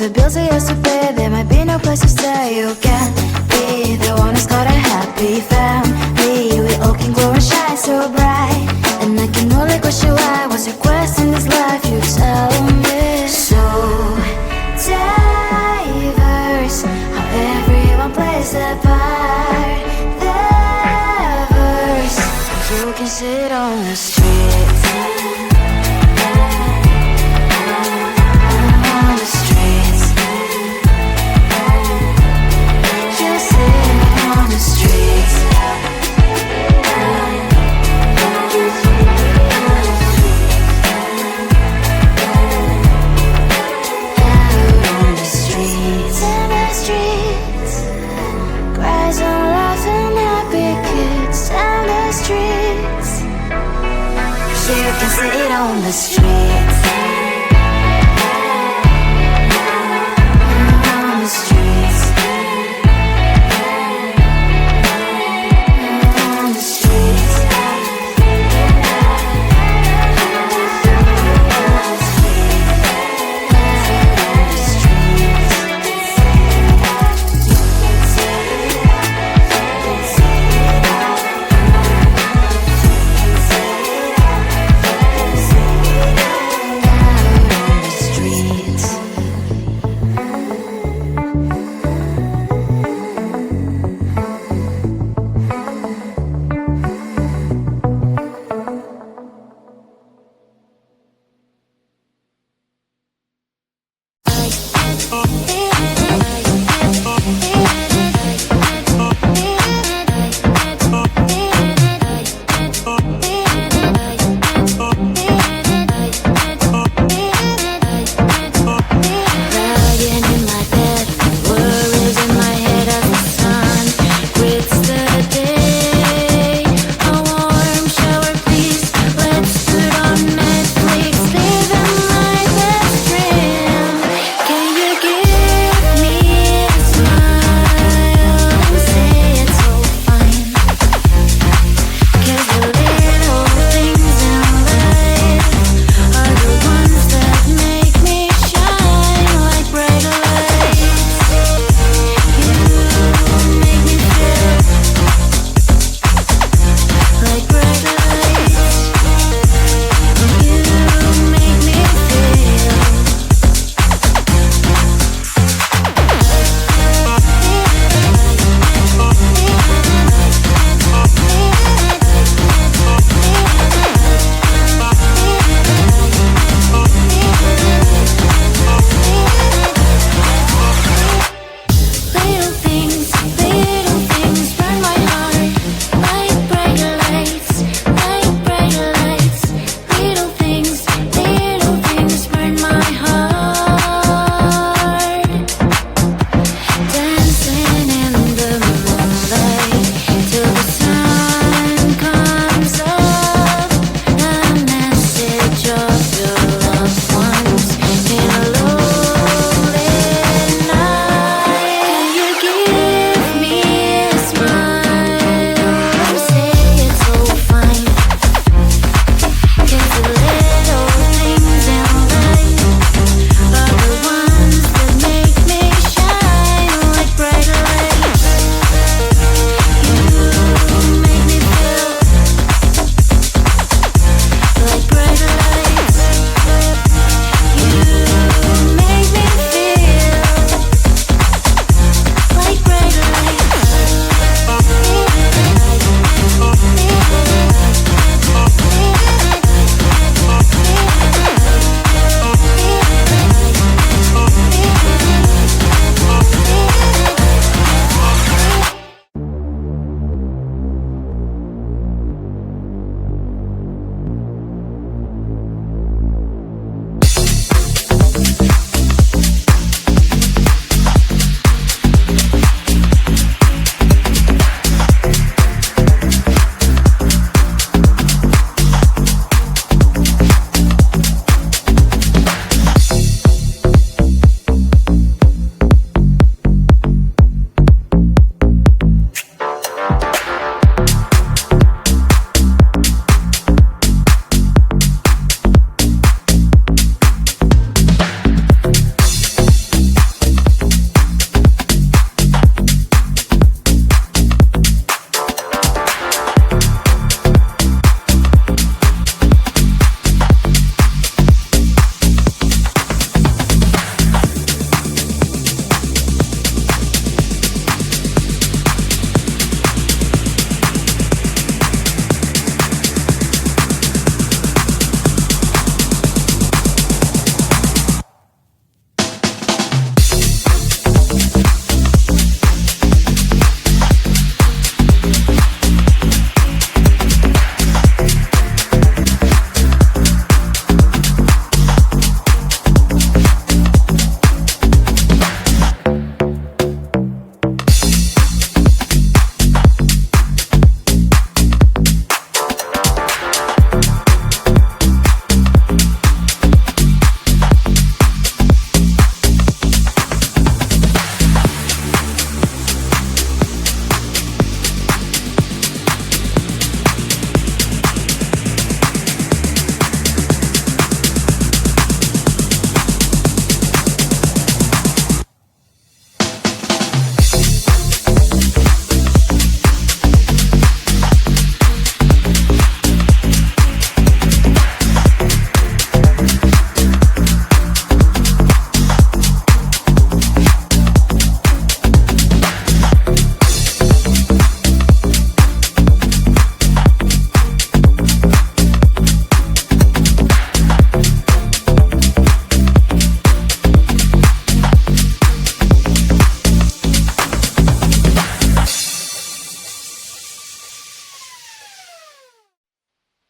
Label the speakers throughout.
Speaker 1: the bills I used to pay, there might be no place to stay. You can be the one who's got a happy family. We all can glow and shine so bright, and I can only question why. What's your quest in this life? You tell me. So diverse, how everyone plays their part. Their verse, you can sit on the street. Sit on the streets. On the streets. On the streets.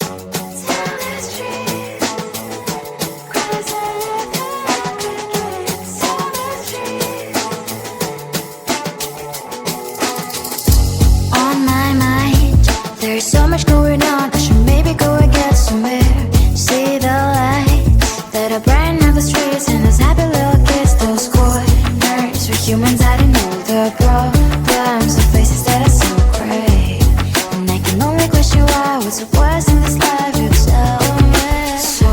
Speaker 1: On my mind, there's so much going on. I should maybe go and get somewhere. See the lights that are brighten up the streets, and those happy little kids, those corners where humans hiding all the problems, the faces that are so great. And I can only question why, what's the worst in this life, you tell me. So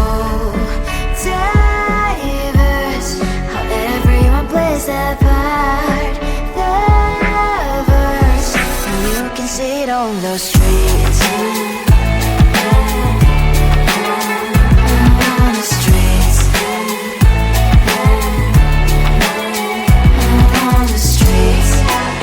Speaker 1: diverse, how everyone plays their part. The verse, and you can see it on those streets. On the streets. On the streets. Out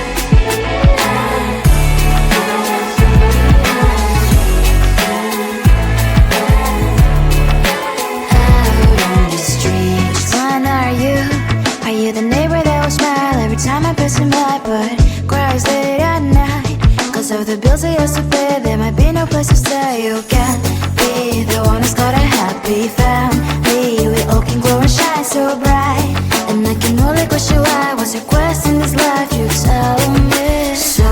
Speaker 1: on the streets. Which one are you? Are you the neighbor that will smile every time I pass him by, but cries late at night? Cause of the bills I used to pay, there might be no place to stay. You can't be the one who's got a happy family. We all can glow and shine so bright. And I can only question why, what's your quest in this life, you tell me. So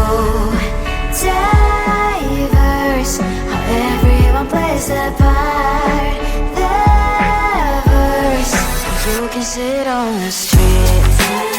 Speaker 1: diverse, how everyone plays their part. The verse, you can sit on the streets.